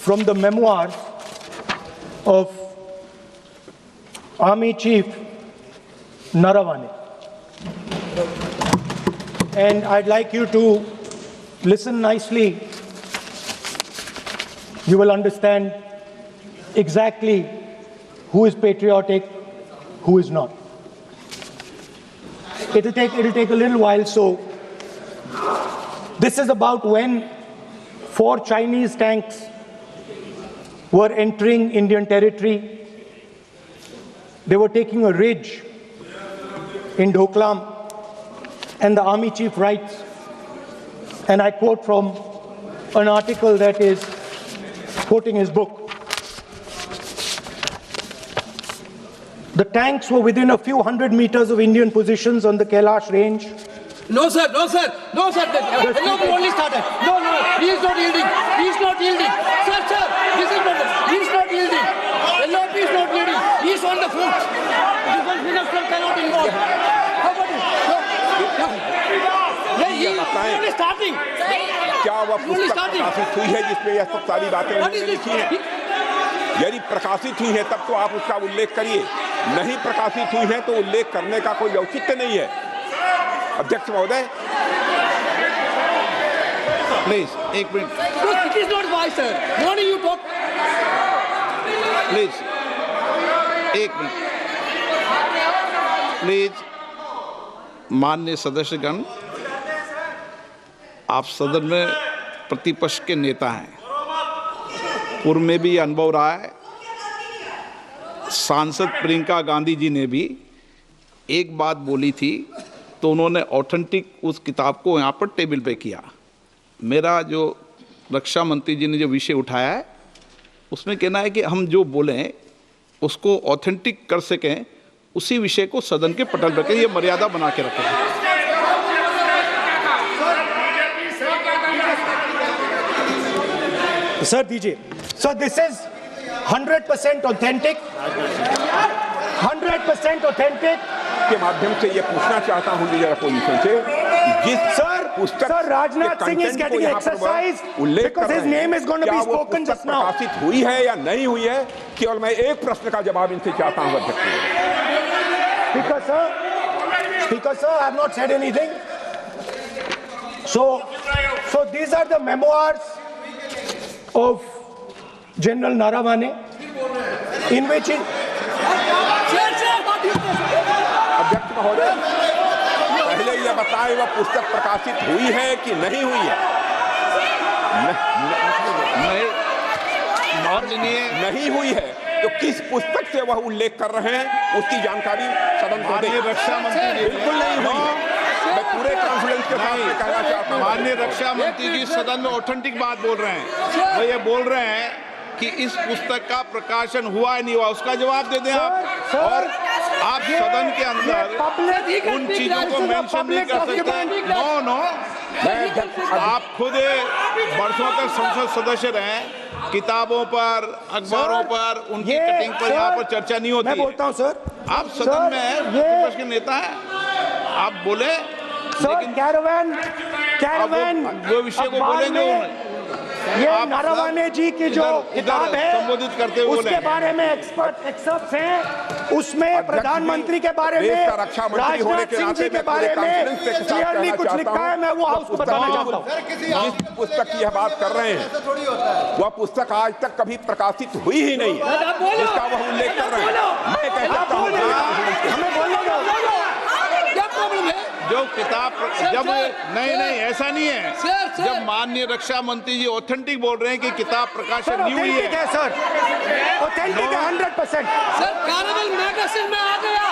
from the memoirs of Army Chief Naravane. And I'd like you to listen nicely. You will understand exactly who is patriotic, who is not. It'll take a little while. So this is about when 4 Chinese tanks were entering Indian territory. They were taking a ridge in Doklam, and the army chief writes, and I quote from an article that is quoting his book. The tanks were within a few hundred meters of Indian positions on the Kailash range. No, sir, no, sir, no, sir. LOP only started. No, he is not yielding. He is not yielding. Sir, this is not. He is not yielding. LOP is not yielding. He is on the foot. Defense minister cannot involve. How about it? He is only starting. क्या वह पुस्तक प्रकाशित हुई है जिसमें यह सब सारी बातें उन्होंने लिखी हैं? यदि प्रकाशित हुई है तब तो आप उसका उल्लेख करिए, नहीं प्रकाशित हुई है तो उल्लेख करने का कोई औचित्य नहीं है। अध्यक्ष महोदय, प्लीज एक minute. It is not wise, sir. Morning you talk. Please एक मिनट। प्लीज माननीय सदस्यगण, आप सदन में प्रतिपक्ष के नेता हैं, पूर्व में भी अनुभव रहा है। सांसद प्रियंका गांधी जी ने भी एक बात बोली थी तो उन्होंने ऑथेंटिक उस किताब को यहाँ पर टेबल पे किया। मेरा जो रक्षा मंत्री जी ने जो विषय उठाया है उसमें कहना है कि हम जो बोलें उसको ऑथेंटिक कर सकें, उसी विषय को सदन के पटल पर ये मर्यादा बना के रखें। Sir, दीजिए। So this is 100% authentic. 100% authentic. के माध्यम से ये पूछना चाहता हूँ लीडर अपोजिशन से, जिस पुस्तक Sir, Rajnath Singh is getting exercised because his name is going to be spoken just now. प्रकाशित हुई है या नहीं हुई है, केवल मैं एक प्रश्न का जवाब इनसे चाहता हूँ अध्यक्ष। Speaker sir, I have not said anything. So these are the memoirs of General Naravane, in which अध्यक्ष महोदय, पहले यह बताएं वह पुस्तक प्रकाशित हुई है कि नहीं हुई है? नहीं हुई है तो किस पुस्तक से वह उल्लेख कर रहे हैं उसकी जानकारी सदन को दें। रक्षा मंत्री बिल्कुल नहीं हुई है। मैं पूरे कॉन्फिडेंस के साथ कहना चाहता हूं, माननीय रक्षा मंत्री जी सदन में ऑथेंटिक बात बोल रहे हैं। वो ये बोल रहे हैं कि इस पुस्तक का प्रकाशन हुआ है नहीं हुआ, उसका जवाब दे दें आप। और आप सदन के अंदर उन चीजों को मेंशन नहीं कर सकते। नो, आप खुद वर्षों तक संसद सदस्य रहे, किताबों पर, अखबारों पर, उनकी कटिंग पर यहाँ पर चर्चा नहीं होती। मैं बोलता हूँ सर, आप सदन में विपक्ष के नेता हैं, आप बोले, लेकिन कैरावैन जो विषय को बोलेंगे ये नारावाने जी की जो किताब है संबोधित करते हुए उसके बारे में एक्सपर्ट्स हैं, उसमें प्रधानमंत्री के बारे में, राजनाथ सिंह जी के बारे में क्लियरली कुछ लिखा है। मैं वो हाउस को बताना चाहता हूँ। जिस पुस्तक की यह बात कर रहे हैं वह पुस्तक आज तक कभी प्रकाशित हुई ही नहीं है जिसका वह उल्लेख कर रहे हैं। मैं कहता हूँ हमें बोलने दो। जो किताब जब नहीं ऐसा नहीं है। जब माननीय रक्षा मंत्री जी ऑथेंटिक बोल रहे हैं कि किताब प्रकाशित नहीं हुई है सर, ऑथेंटिक है 100%। सर कैरावैन मैगजीन में आ गया।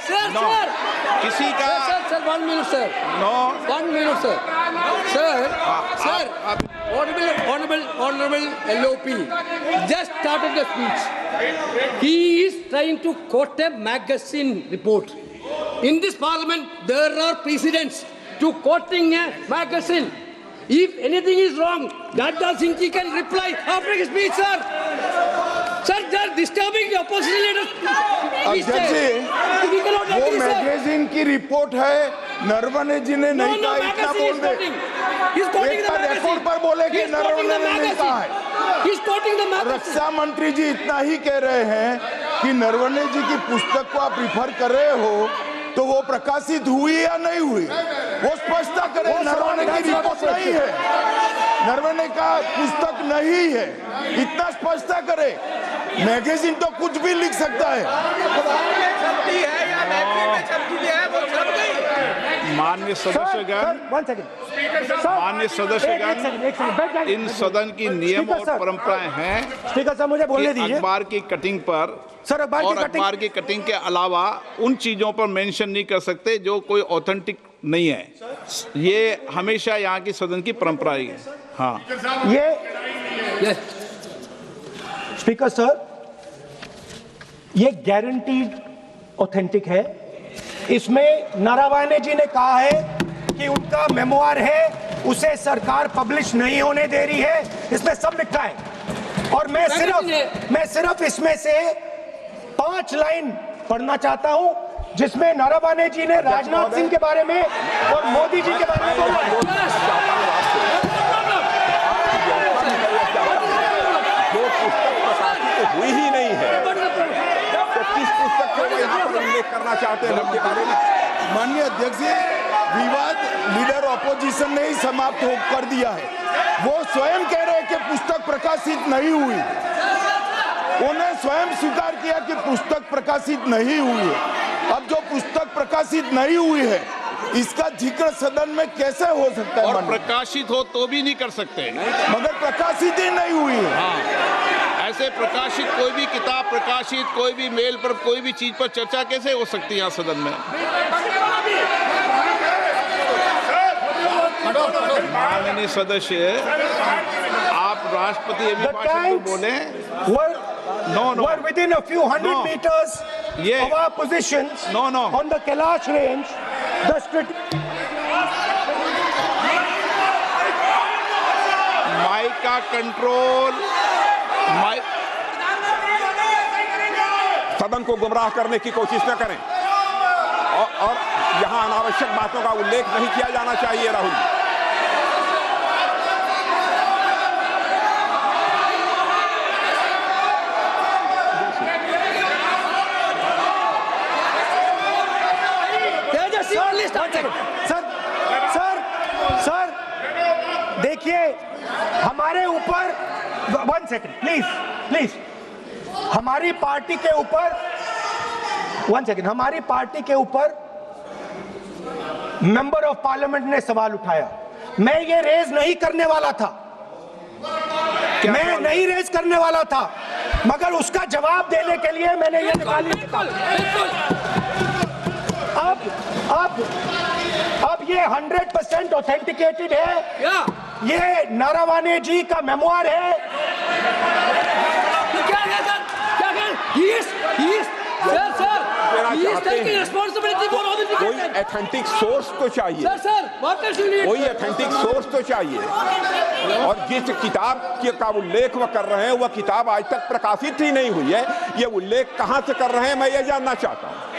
सर किसी का sir 1 minute sir. 1 minute sir. Sir honorable LOP just started the speech. He is trying to quote a magazine report. In this parliament, there are precedents to quoting a magazine. If anything is wrong, Rajnath Singh ji can reply after his speech, sir. Sir, they are disturbing the opposition leaders. अध्यक्ष जी, वो magazine की report है, नरवणे जी ने नहीं कहा, इतना बोल दे। एक बार रिकॉर्ड पर बोले कि नरवणे ने नहीं कहा है। quoting the magazine. रक्षा मंत्री जी इतना ही कह रहे हैं कि नरवणे जी की पुस्तक को आप रिफर कर रहे हो, तो वो प्रकाशित हुई या नहीं हुई, वो स्पष्टता करें। नरवणे की रिपोर्ट नहीं है, नरवणे का पुस्तक नहीं है, इतना स्पष्टता करे। मैगजीन तो कुछ भी लिख सकता है। माननीय सदस्यगण, माननीय सदस्यगण, इन सदन की नियम और परंपराएं हैं। स्पीकर साहब मुझे बोलने दीजिए। अखबार की कटिंग पर सर, अखबार की कटिंग के अलावा उन चीजों पर मेंशन नहीं कर सकते जो कोई ऑथेंटिक नहीं है। ये हमेशा यहाँ की सदन की परंपरा है। हाँ, ये स्पीकर सर, ये गारंटीड ऑथेंटिक है। इसमें नारावाने जी ने कहा है कि उनका मेमोआर है, उसे सरकार पब्लिश नहीं होने दे रही है, इसमें सब लिखा है। और मैं सिर्फ इसमें से 5 लाइन पढ़ना चाहता हूं, जिसमें नारावाने जी ने राजनाथ सिंह के बारे में और मोदी जी के बारे में बोला है। जो पुस्तक प्रकाशित हुई ही नहीं है, तो किस पुस्तक को यहाँ पर उल्लेख करना चाहते हैं के बारे में? माननीय अध्यक्ष जी, विवाद लीडर ऑपोजिशन ने ही समाप्त कर दिया है। वो स्वयं कह रहे हैं कि पुस्तक प्रकाशित नहीं हुई, उन्हें स्वयं स्वीकार किया कि पुस्तक प्रकाशित नहीं हुई है। अब जो पुस्तक प्रकाशित नहीं हुई है, इसका जिक्र सदन में कैसे हो सकता है? और प्रकाशित हो तो भी नहीं कर सकते, मगर प्रकाशित ही नहीं हुई है। हाँ, ऐसे प्रकाशित कोई भी किताब प्रकाशित, कोई भी मेल पर, कोई भी चीज पर चर्चा कैसे हो सकती है यहाँ सदन में? माननीय सदस्य, आप राष्ट्रपति अभिभाषण को बोले। No. Were within a few hundred meters of our positions on the Kailash range. Mic का कंट्रोल, सदन को गुमराह करने की कोशिश न करें और यहाँ अनावश्यक बातों का उल्लेख नहीं किया जाना चाहिए। राहुल जी, सर देखिए, हमारे ऊपर 1 सेकंड प्लीज, हमारी पार्टी के ऊपर 1 सेकंड, हमारी पार्टी के ऊपर मेंबर ऑफ पार्लियामेंट ने सवाल उठाया। मैं ये रेज नहीं करने वाला था, मैं नहीं रेज करने वाला था, मगर उसका जवाब देने के लिए मैंने ये निकाली किताब। अब ये 100% ऑथेंटिकेटेड है। ये नारावाने जी का मेमोआर है। कोई ऑथेंटिक सोर्स तो चाहिए, कोई ऑथेंटिक सोर्स तो चाहिए। और जिस किताब का उल्लेख वह कर रहे हैं, वह किताब आज तक प्रकाशित ही नहीं हुई है। ये उल्लेख कहां से कर रहे हैं, मैं ये जानना चाहता हूं।